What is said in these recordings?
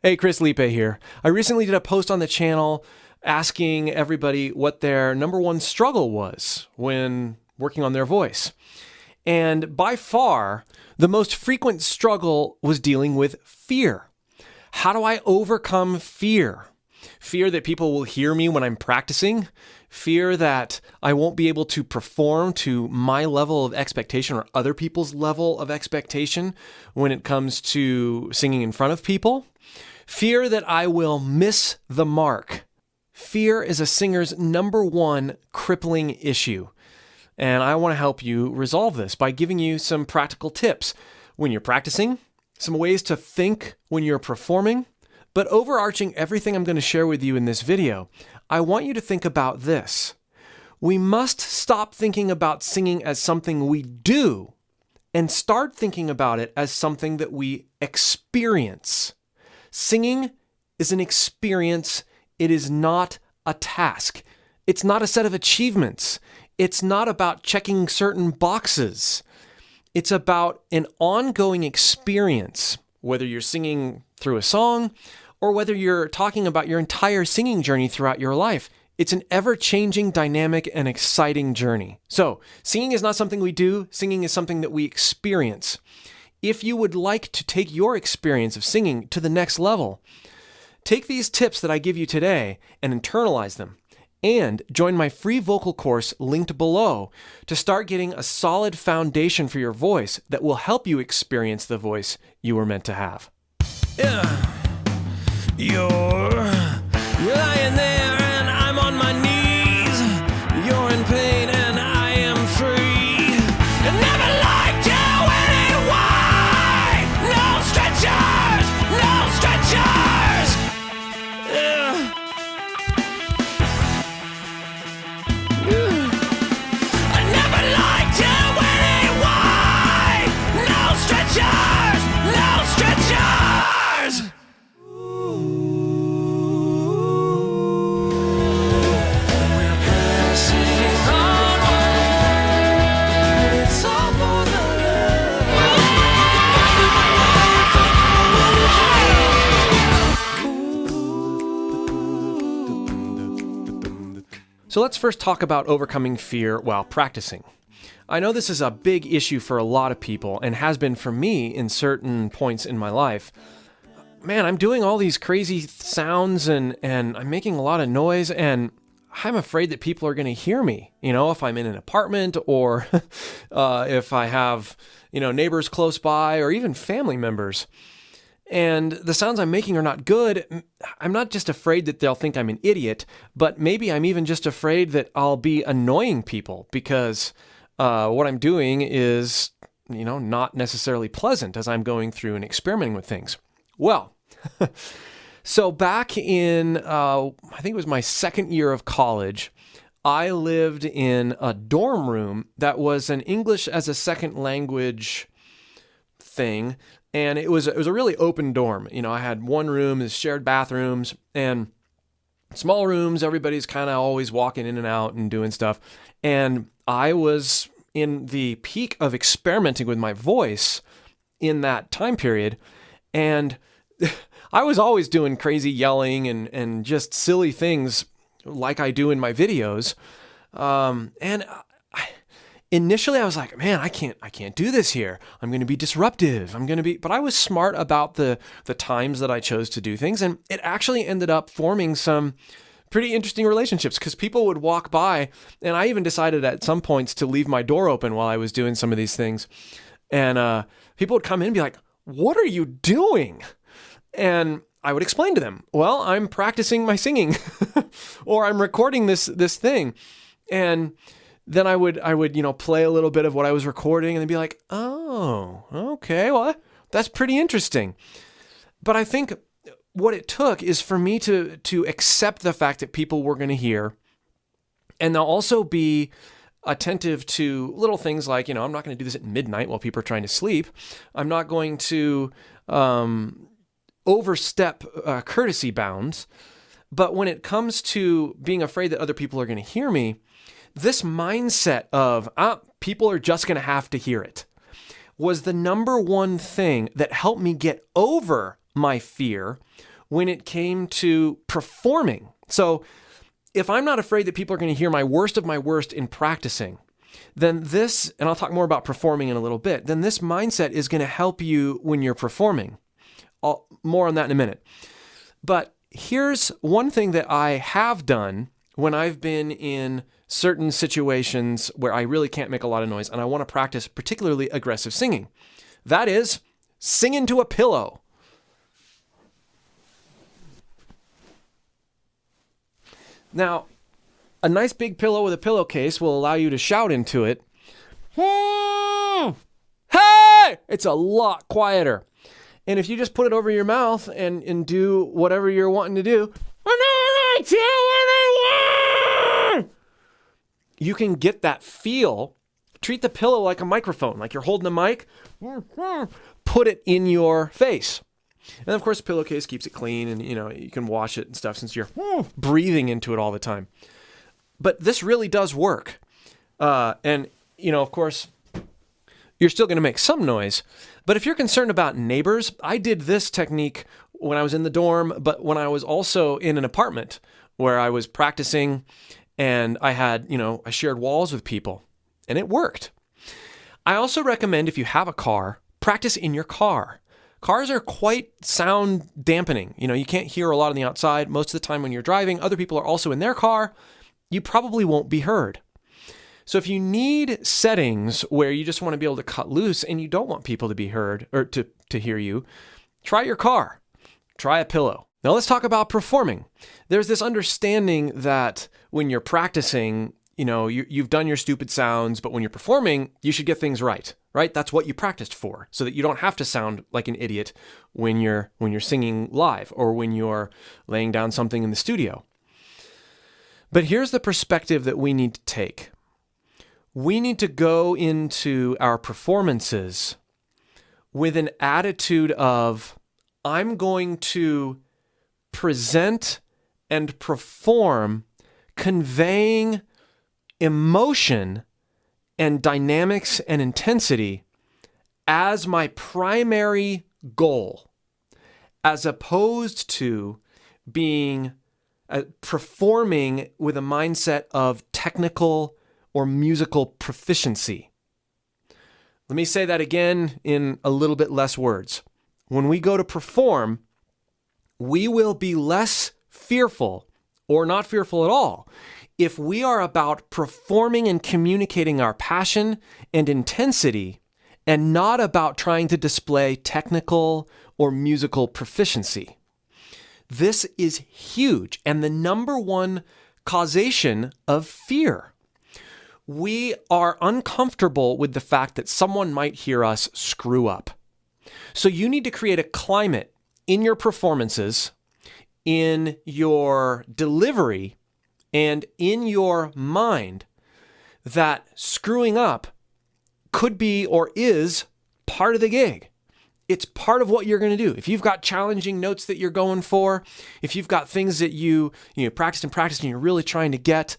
Hey, Chris Liepe here. I recently did a post on the channel asking everybody what their number one struggle was when working on their voice. And by far, the most frequent struggle was dealing with fear. How do I overcome fear? Fear that people will hear me when I'm practicing. Fear that I won't be able to perform to my level of expectation or other people's level of expectation when it comes to singing in front of people. Fear that I will miss the mark. Fear is a singer's number one crippling issue. And I want to help you resolve this by giving you some practical tips when you're practicing, some ways to think when you're performing. But overarching everything I'm going to share with you in this video, I want you to think about this. We must stop thinking about singing as something we do and start thinking about it as something that we experience. Singing is an experience. It is not a task. It's not a set of achievements. It's not about checking certain boxes. It's about an ongoing experience, whether you're singing through a song or whether you're talking about your entire singing journey throughout your life. It's an ever-changing, dynamic, and exciting journey. So, singing is not something we do. Singing is something that we experience. If you would like to take your experience of singing to the next level, take these tips that I give you today and internalize them, and join my free vocal course linked below to start getting a solid foundation for your voice that will help you experience the voice you were meant to have. Yeah. You're lying there and I'm on my knees. You're in pain and I am free. I never liked you anyway. No stretchers, no stretchers. I never liked you anyway. No stretchers, no stretchers. So let's first talk about overcoming fear while practicing. I know this is a big issue for a lot of people and has been for me in certain points in my life. Man, I'm doing all these crazy sounds and I'm making a lot of noise and I'm afraid that people are going to hear me, if I'm in an apartment or if I have, neighbors close by or even family members. And the sounds I'm making are not good. I'm not just afraid that they'll think I'm an idiot, but maybe I'm even just afraid that I'll be annoying people because what I'm doing is, not necessarily pleasant as I'm going through and experimenting with things. Well, so back in, I think it was my second year of college, I lived in a dorm room that was an English as a second language thing. And it was a really open dorm. I had one room, there's shared bathrooms, and small rooms, everybody's kind of always walking in and out and doing stuff. And I was in the peak of experimenting with my voice in that time period. And I was always doing crazy yelling and just silly things like I do in my videos. Initially, I was like, man, I can't do this here. I'm going to be disruptive. But I was smart about the times that I chose to do things. And it actually ended up forming some pretty interesting relationships because people would walk by. And I even decided at some points to leave my door open while I was doing some of these things. And people would come in and be like, what are you doing? And I would explain to them, well, I'm practicing my singing or I'm recording this thing. And then I would, play a little bit of what I was recording and then be like, oh, okay, well, that's pretty interesting. But I think what it took is for me to accept the fact that people were going to hear, and they'll also be attentive to little things like, I'm not going to do this at midnight while people are trying to sleep. I'm not going to overstep courtesy bounds. But when it comes to being afraid that other people are going to hear me, this mindset of, people are just going to have to hear it, was the number one thing that helped me get over my fear when it came to performing. So if I'm not afraid that people are going to hear my worst of my worst in practicing, then this, and I'll talk more about performing in a little bit, then this mindset is going to help you when you're performing. More on that in a minute. But here's one thing that I have done when I've been in certain situations where I really can't make a lot of noise and I want to practice particularly aggressive singing. That is, sing into a pillow. Now, a nice big pillow with a pillowcase will allow you to shout into it. Hey! It's a lot quieter. And if you just put it over your mouth and do whatever you're wanting to do, you can get that feel. Treat the pillow like a microphone, like you're holding a mic. Put it in your face. And of course, the pillowcase keeps it clean and, you can wash it and stuff since you're breathing into it all the time. But this really does work. And, of course, you're still going to make some noise. But if you're concerned about neighbors, I did this technique when I was in the dorm, but when I was also in an apartment where I was practicing and I had, I shared walls with people and it worked. I also recommend if you have a car, practice in your car. Cars are quite sound dampening. You can't hear a lot on the outside. Most of the time when you're driving, other people are also in their car. You probably won't be heard. So if you need settings where you just want to be able to cut loose and you don't want people to be heard or to hear you, try your car. Try a pillow. Now let's talk about performing. There's this understanding that when you're practicing, you've done your stupid sounds, but when you're performing, you should get things right? That's what you practiced for, so that you don't have to sound like an idiot when you're singing live or when you're laying down something in the studio. But here's the perspective that we need to take. We need to go into our performances with an attitude of, I'm going to present and perform conveying emotion and dynamics and intensity as my primary goal, as opposed to performing with a mindset of technical or musical proficiency. Let me say that again in a little bit less words. When we go to perform, we will be less fearful or not fearful at all if we are about performing and communicating our passion and intensity and not about trying to display technical or musical proficiency. This is huge and the number one causation of fear. We are uncomfortable with the fact that someone might hear us screw up. So you need to create a climate in your performances, in your delivery, and in your mind that screwing up could be or is part of the gig. It's part of what you're going to do. If you've got challenging notes that you're going for, if you've got things that you practiced and you're really trying to get,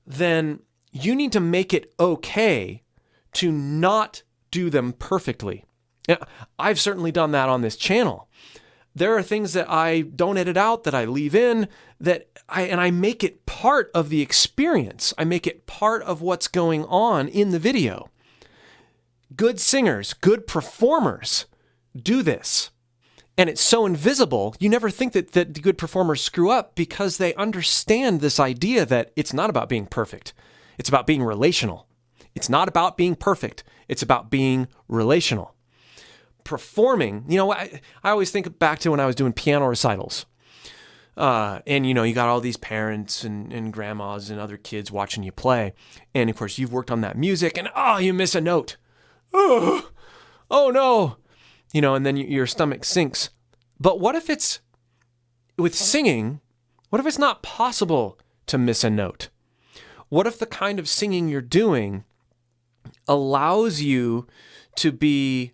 then you need to make it okay to not do them perfectly. I've certainly done that on this channel. There are things that I don't edit out, that I leave in, and I make it part of the experience. I make it part of what's going on in the video. Good singers, good performers do this. And it's so invisible, you never think that the good performers screw up because they understand this idea that it's not about being perfect. It's about being relational. It's not about being perfect. It's about being relational. Performing, I always think back to when I was doing piano recitals. And you got all these parents and grandmas and other kids watching you play. And of course, you've worked on that music and, you miss a note. Oh no. And then your stomach sinks. But what if it's, with singing, what if it's not possible to miss a note? What if the kind of singing you're doing allows you to be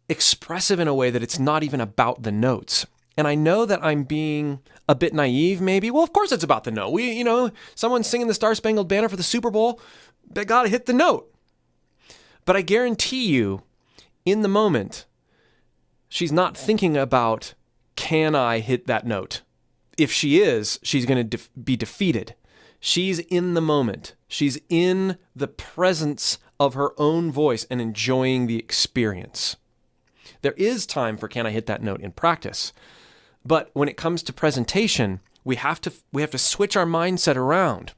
expressive in a way that it's not even about the notes? And I know that I'm being a bit naive, maybe. Well, of course it's about the note. Someone's singing the Star Spangled Banner for the Super Bowl, they got to hit the note. But I guarantee you, in the moment, she's not thinking about can I hit that note? If she is, she's going to be defeated. She's in the moment. She's in the presence of her own voice and enjoying the experience. There is time for can I hit that note in practice. But when it comes to presentation, we have to switch our mindset around.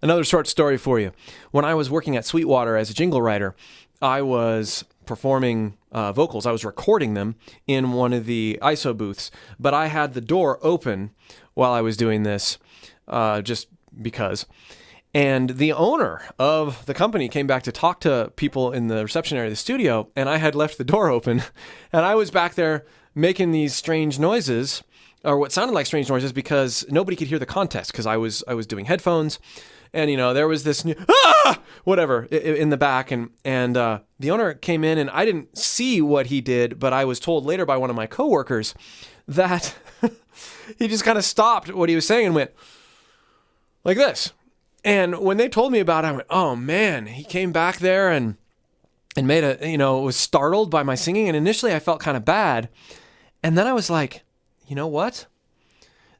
Another short story for you. When I was working at Sweetwater as a jingle writer, I was performing vocals. I was recording them in one of the ISO booths, but I had the door open while I was doing this, just because. And the owner of the company came back to talk to people in the reception area of the studio, and I had left the door open, and I was back there making these strange noises, or what sounded like strange noises, because nobody could hear the context, because I was doing headphones, and there was this new whatever in the back, and the owner came in, and I didn't see what he did, but I was told later by one of my coworkers that he just kind of stopped what he was saying and went like this. And when they told me about it, I went, oh man, he came back there and made was startled by my singing. And initially I felt kind of bad. And then I was like, you know what?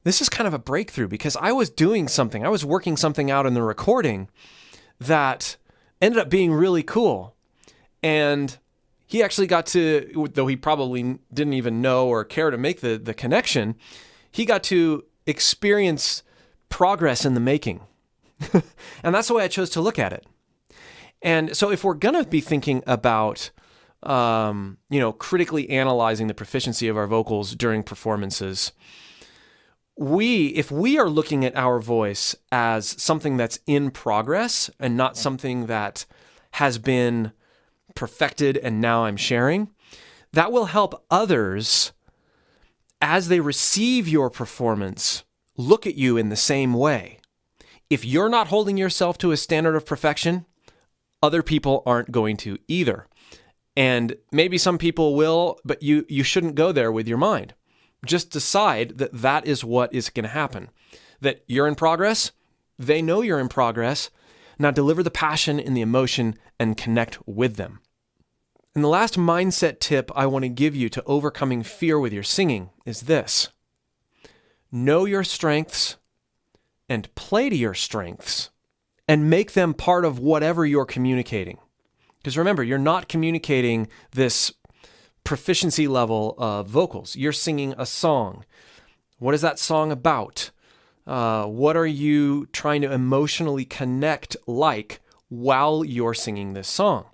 This is kind of a breakthrough, because I was doing something. I was working something out in the recording that ended up being really cool. And he actually got to, though he probably didn't even know or care to make the connection, he got to experience progress in the making. And that's the way I chose to look at it. And so if we're going to be thinking about, critically analyzing the proficiency of our vocals during performances, if we are looking at our voice as something that's in progress and not something that has been perfected and now I'm sharing, that will help others as they receive your performance look at you in the same way. If you're not holding yourself to a standard of perfection, other people aren't going to either. And maybe some people will, but you shouldn't go there with your mind. Just decide that that is what is going to happen. That you're in progress, they know you're in progress. Now deliver the passion and the emotion and connect with them. And the last mindset tip I want to give you to overcoming fear with your singing is this. Know your strengths and play to your strengths and make them part of whatever you're communicating. Because remember, you're not communicating this proficiency level of vocals. You're singing a song. What is that song about? What are you trying to emotionally connect while you're singing this song?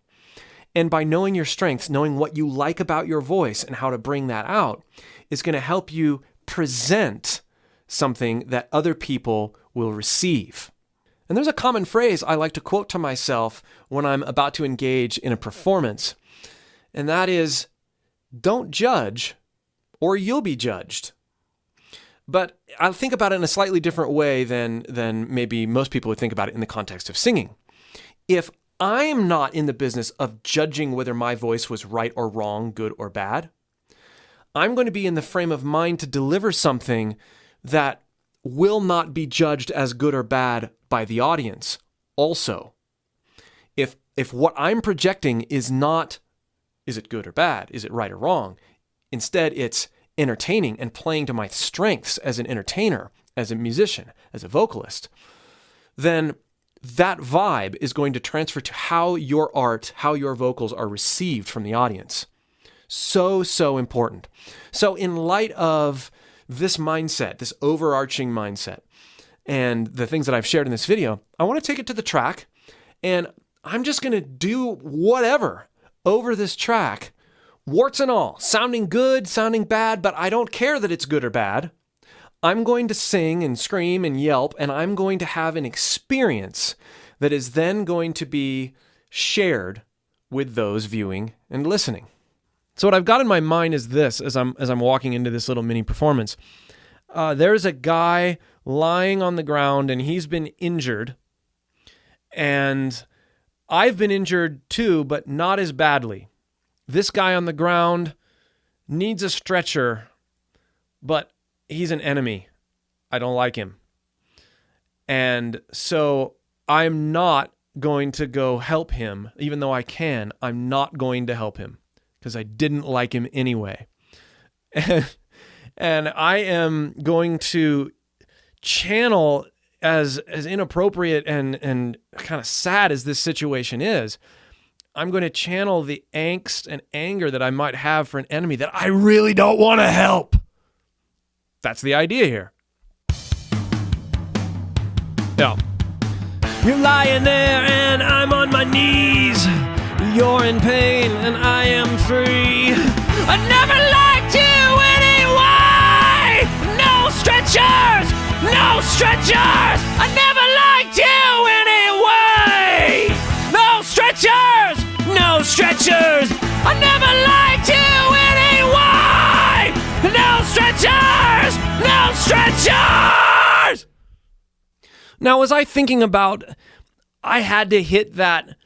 And by knowing your strengths, knowing what you like about your voice and how to bring that out is going to help you present something that other people will receive. And there's a common phrase I like to quote to myself when I'm about to engage in a performance, and that is, don't judge or you'll be judged. But I'll think about it in a slightly different way than maybe most people would think about it in the context of singing. If I'm not in the business of judging whether my voice was right or wrong, good or bad, I'm going to be in the frame of mind to deliver something that will not be judged as good or bad by the audience. Also, if what I'm projecting is not, is it good or bad? Is it right or wrong? Instead, it's entertaining and playing to my strengths as an entertainer, as a musician, as a vocalist, then that vibe is going to transfer to how your art, how your vocals are received from the audience. So important. So in light of this mindset, this overarching mindset, and the things that I've shared in this video, I want to take it to the track, and I'm just going to do whatever over this track, warts and all, sounding good, sounding bad, but I don't care that it's good or bad. I'm going to sing and scream and yelp, and I'm going to have an experience that is then going to be shared with those viewing and listening. So what I've got in my mind is this, as I'm walking into this little mini performance. There's a guy lying on the ground, and he's been injured, and I've been injured too, but not as badly. This guy on the ground needs a stretcher, but he's an enemy. I don't like him. And so I'm not going to go help him, even though I can. I'm not going to help him because I didn't like him anyway. And I am going to channel, as inappropriate and kind of sad as this situation is, I'm going to channel the angst and anger that I might have for an enemy that I really don't want to help. That's the idea here. Yeah. You're lying there and I'm on my knees. You're in pain and I am free. I never liked you anyway. No stretchers, no stretchers. I never liked you anyway. No stretchers, no stretchers. I never liked you anyway. No stretchers, no stretchers. Now, was I thinking about I had to hit that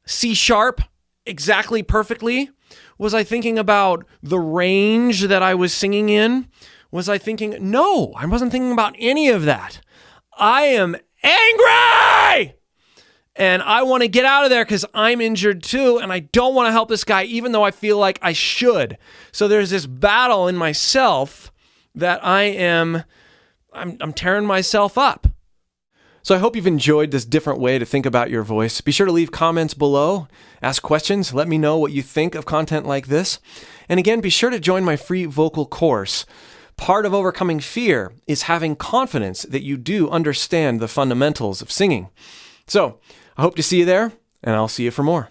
C sharp exactly perfectly? Was I thinking about the range that I was singing in? Was I thinking, no, I wasn't thinking about any of that. I am angry! And I want to get out of there because I'm injured too, and I don't want to help this guy, even though I feel like I should. So there's this battle in myself that I'm tearing myself up. So I hope you've enjoyed this different way to think about your voice. Be sure to leave comments below, ask questions, let me know what you think of content like this. And again, be sure to join my free vocal course. Part of overcoming fear is having confidence that you do understand the fundamentals of singing. So I hope to see you there, and I'll see you for more.